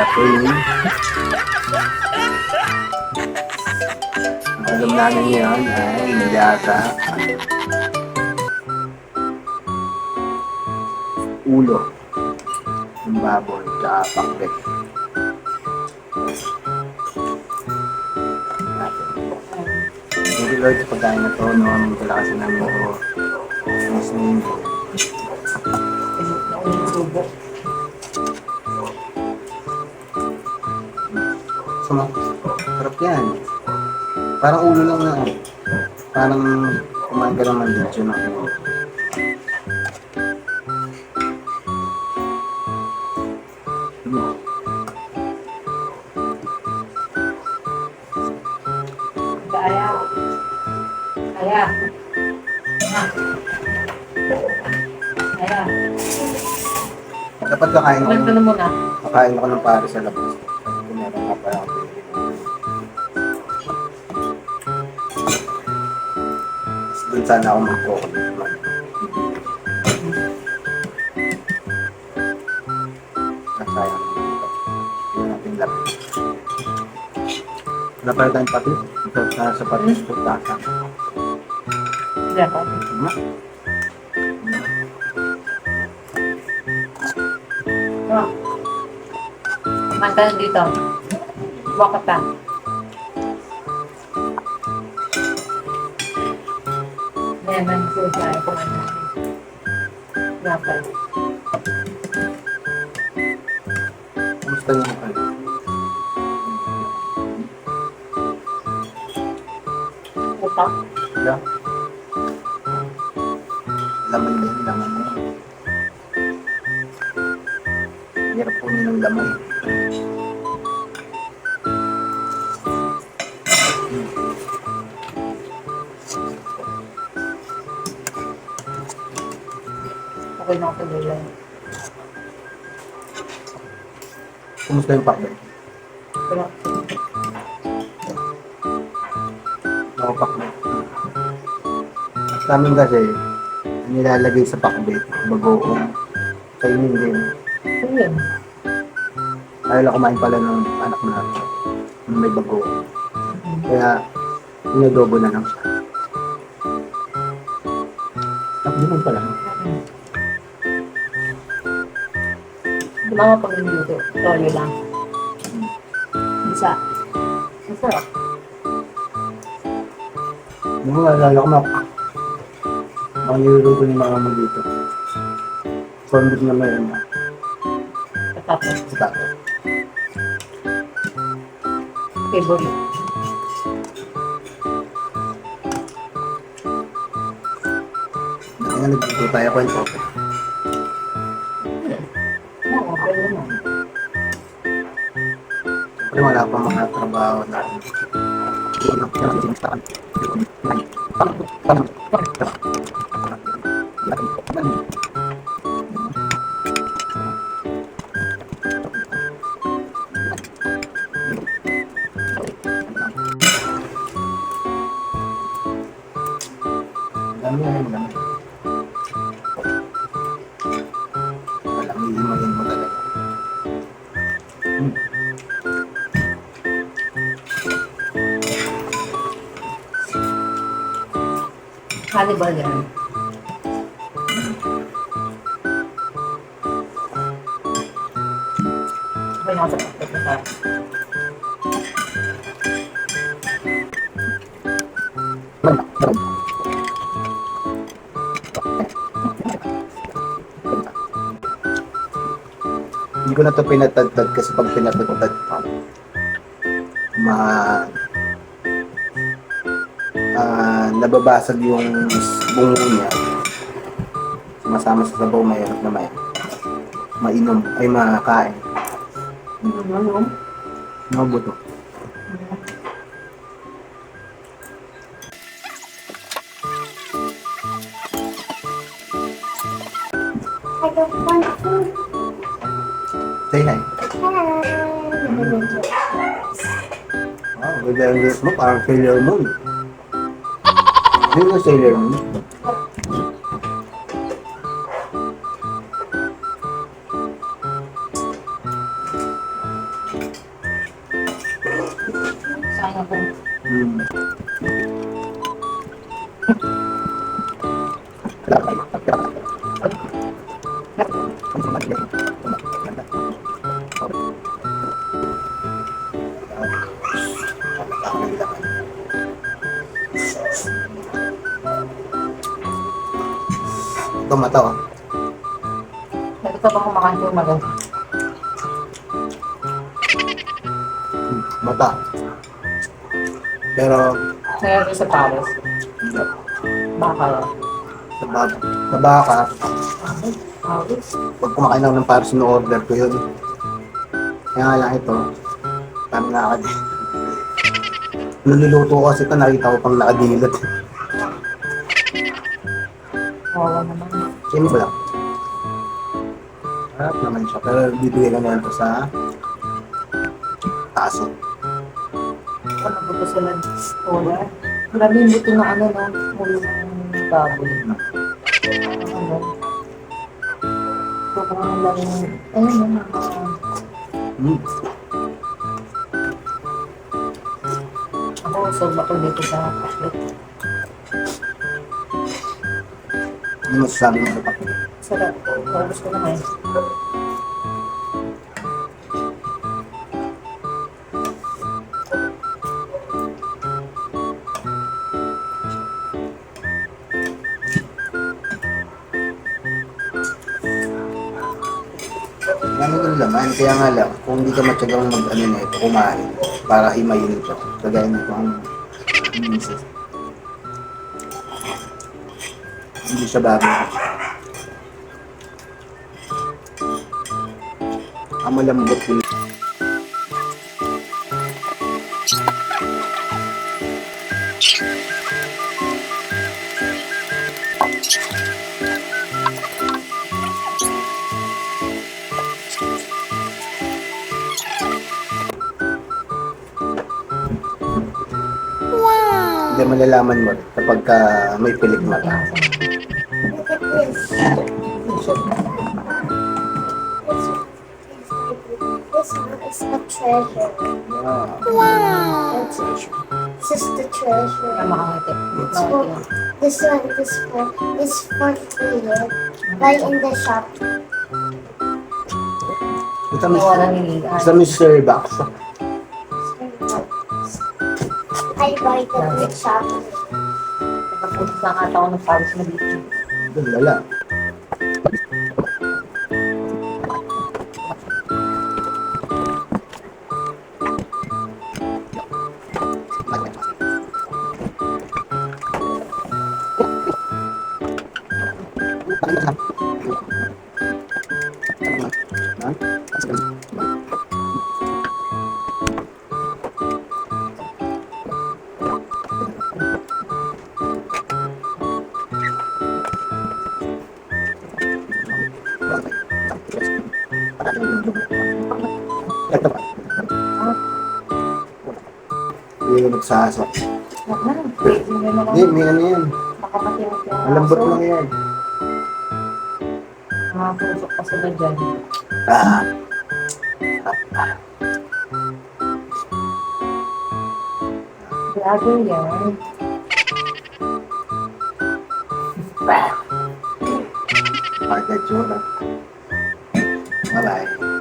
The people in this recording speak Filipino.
Okay. Ang alam namin ngayon ay nilata, ulo ng baboy, tsaka pakbet. Thank you Lord sa pagkain na to, no? Ang kalakasin namin ito. Mas nito. Sarap yan. Parang ulo lang na. Parang kumain ka lang ng lechon na ulo. Kaya. Kaya. Kaya. Dapat kakain ako. Kumanta na muna. Kakain ako ng pare sa labas. Meron nga pala ako. Doon sana ako mag-focus. Nasayang. Hindi natin lapis. Wala pala tayong patis. Sa patis po tasa. Hindi ako. Kumanta na dito. Buka pa. Lemon food na ay kumanta. Dapat. Kumusta yung ano? Utak. Wala. Laman din, laman mo. Hirap po ng laman. Okay na ako tuloy. Kumusta yung pakbet? Pero, Ako pakbet. Sa amin kasi, nilalagay sa pakbet, bagoong. Kainin din. yun. Ayaw lang kumain pala ng anak na may bagoong. Kaya, inadobo na lang siya. Tapos din pala. Di ba pag niluto? Toyo lang. Isa. Masarap. Hindi mo nalala ko mga niluluto ni mama mo dito. Corned na may ano. Tapos, Tato. favorite. Kaya nagluto tayo kwento. Oo, okay naman. Siyempre wala pa mga trabaho na dami na yung dami. Walang iimayin mo talaga. Hannibal yan. Okay na ako sa pakit na sarap. Hindi ko na ito pinatadtad kasi pag pinatadtad pa, nababasag yung bungo niya. Sumasama sa sabaw, mayroon na mainom, ay makain. Ano? Mabuto. I don't want food. Say hi. Hello. Wow, ganda ang dress mo, parang Sailor Moon. Hindi ko Sailor Moon. Hmm. Ito mata oh. Ito pa kumakain yung malo. Mata. Pero, Nangyari sa Paris. hindi. Baka lang. Sa baka, Paris? pag kumakain ako ng Paris, no-order ko yun. Kaya nga lang ito, parang nakakadilot. Niluluto ko kasi ito, nakita ko pang nakadilot. Wawa naman. Sino ko lang? Harap naman siya, pero bibigyan ko na lang ito sa aso. Ano ba ito sila? Wala. Grabe yung buto na ano, no? Ulo ng baboy. Ano? So, kung ano lang yung... Ayun yung mga... Hmm. Ako, sold ako dito sa paklit. Ano masasabi mo sa pakli? Sarap. Paubos ko na ngayon. Ano yung laman? Kaya nga lang, kung hindi ka matyagang mag-ano na ito, kumain, para himayin ito. Kagaya nito ang misis. Hindi siya bago. Ang malambot yun. Hindi malalaman mo kapag may pilik mata. Look at this. This one is a treasure. Wow. This is the treasure. Kaya makangiti. It's for, this for free. Buy in the shop. Ito may Nawala ni Liga. Ito may Starbucks. I buy the big shop. Nakapunta na ata ako ng Paris na dito. Ito lala. Ito pa. Hindi ko nagsasok. Wag na. Crazy na naman. Hindi, may ano yan. Nakakatirot yung Malambot aso. lang yan. Nakapusok pa sila dyan. Ah. Vlogger yan. Pagka-tsura. Bye-bye.